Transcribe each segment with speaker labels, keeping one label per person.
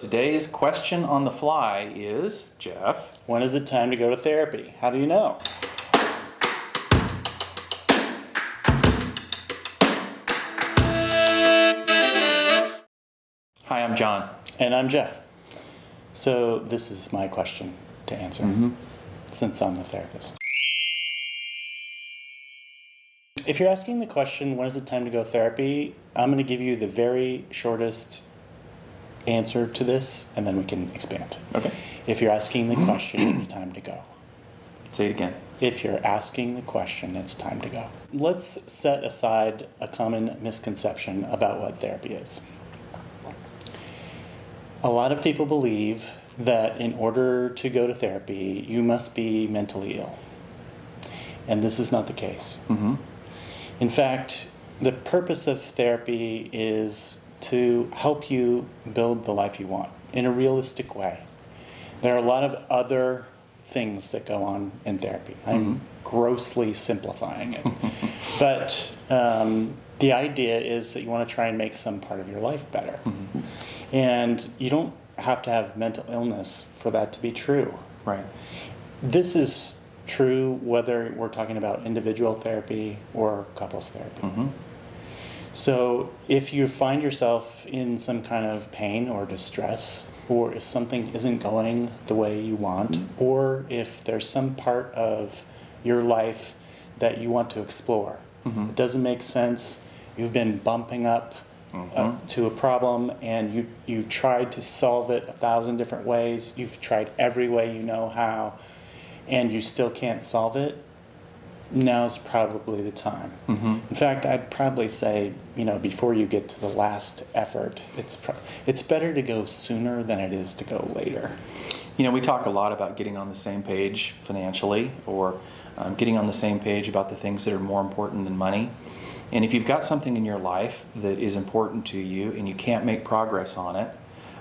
Speaker 1: Today's question on the fly is, Jeff,
Speaker 2: when is it time to go to therapy? How do you know?
Speaker 1: Hi, I'm John.
Speaker 2: And I'm Jeff. So this is my question to answer, since I'm the therapist. If you're asking the question, when is it time to go to therapy, I'm going to give you the very shortest answer to this, and then we can expand.
Speaker 1: Okay.
Speaker 2: If you're asking the question, it's time to go.
Speaker 1: Say it again.
Speaker 2: If you're asking the question, it's time to go. Let's set aside a common misconception about what therapy is. A lot of people believe that in order to go to therapy, you must be mentally ill. And this is not the case. In fact, the purpose of therapy is to help you build the life you want in a realistic way. There are a lot of other things that go on in therapy. I'm grossly simplifying it. But the idea is that you want to try and make some part of your life better. And you don't have to have mental illness for that to be true.
Speaker 1: Right.
Speaker 2: This is true whether we're talking about individual therapy or couples therapy. So if you find yourself in some kind of pain or distress, or if something isn't going the way you want, or if there's some part of your life that you want to explore, it doesn't make sense, you've been bumping up to a problem and you've tried to solve it 1,000 different ways, you've tried every way you know how, and you still can't solve it, now's probably the time. In fact, I'd probably say, before you get to the last effort, it's better to go sooner than it is to go later.
Speaker 1: We talk a lot about getting on the same page financially, or getting on the same page about the things that are more important than money. And if you've got something in your life that is important to you and you can't make progress on it,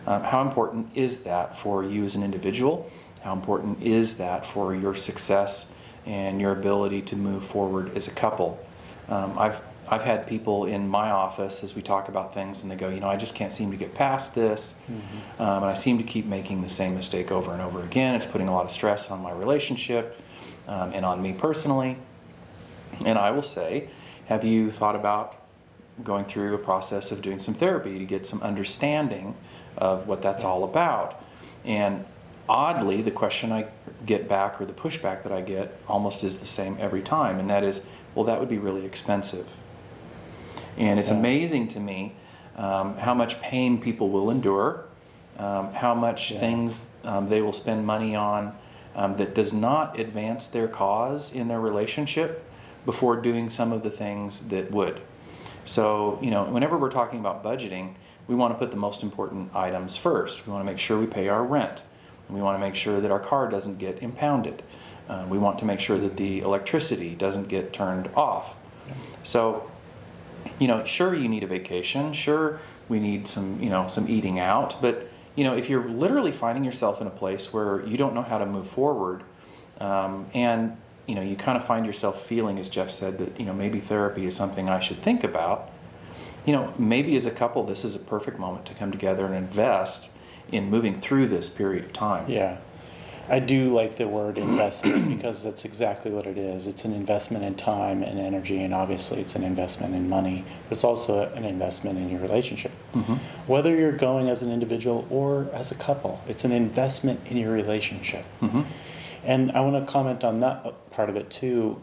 Speaker 1: how important is that for you as an individual? How important is that for your success and your ability to move forward as a couple? I've had people in my office as we talk about things, and they go, I just can't seem to get past this, and I seem to keep making the same mistake over and over again. It's putting a lot of stress on my relationship and on me personally. And I will say, have you thought about going through a process of doing some therapy to get some understanding of what that's all about? And oddly, the question I get back, or the pushback that I get, almost is the same every time, and that is, well, that would be really expensive. And it's amazing to me how much pain people will endure, how much things they will spend money on that does not advance their cause in their relationship before doing some of the things that would. So, whenever we're talking about budgeting, we want to put the most important items first. We want to make sure we pay our rent. We want to make sure that our car doesn't get impounded. We want to make sure that the electricity doesn't get turned off. So, sure, you need a vacation. Sure, we need some eating out. But, if you're literally finding yourself in a place where you don't know how to move forward, and, you kind of find yourself feeling, as Jeff said, that, maybe therapy is something I should think about, maybe as a couple, this is a perfect moment to come together and invest in moving through this period of time.
Speaker 2: Yeah. I do like the word investment because that's exactly what it is. It's an investment in time and energy, and obviously it's an investment in money, but it's also an investment in your relationship. Whether you're going as an individual or as a couple, it's an investment in your relationship. And I want to comment on that part of it too.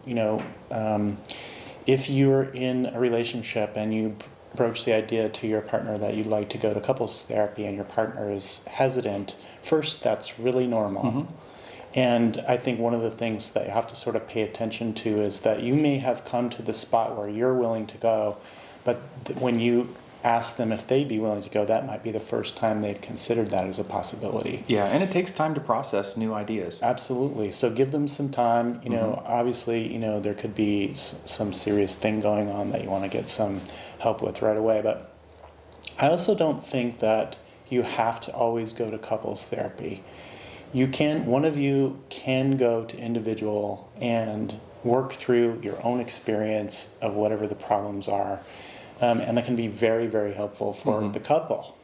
Speaker 2: If you're in a relationship and you broach the idea to your partner that you'd like to go to couples therapy and your partner is hesitant, first, that's really normal. And I think one of the things that you have to sort of pay attention to is that you may have come to the spot where you're willing to go, but when you ask them if they'd be willing to go, that might be the first time they've considered that as a possibility.
Speaker 1: Yeah, and it takes time to process new ideas.
Speaker 2: Absolutely. So give them some time. Obviously, there could be some serious thing going on that you want to get some help with right away. But I also don't think that you have to always go to couples therapy. One of you can go to individual and work through your own experience of whatever the problems are. And that can be very, very helpful for the couple.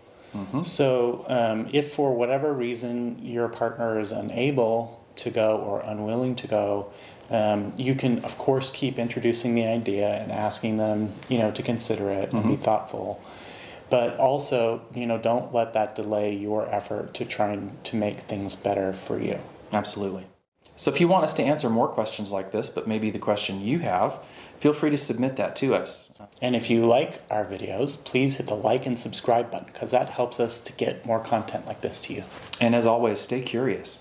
Speaker 2: So if for whatever reason your partner is unable to go or unwilling to go, you can of course keep introducing the idea and asking them, to consider it and be thoughtful. But also, don't let that delay your effort to trying to make things better for you.
Speaker 1: Absolutely. So if you want us to answer more questions like this, but maybe the question you have, feel free to submit that to us.
Speaker 2: And if you like our videos, please hit the like and subscribe button, because that helps us to get more content like this to you.
Speaker 1: And as always, stay curious.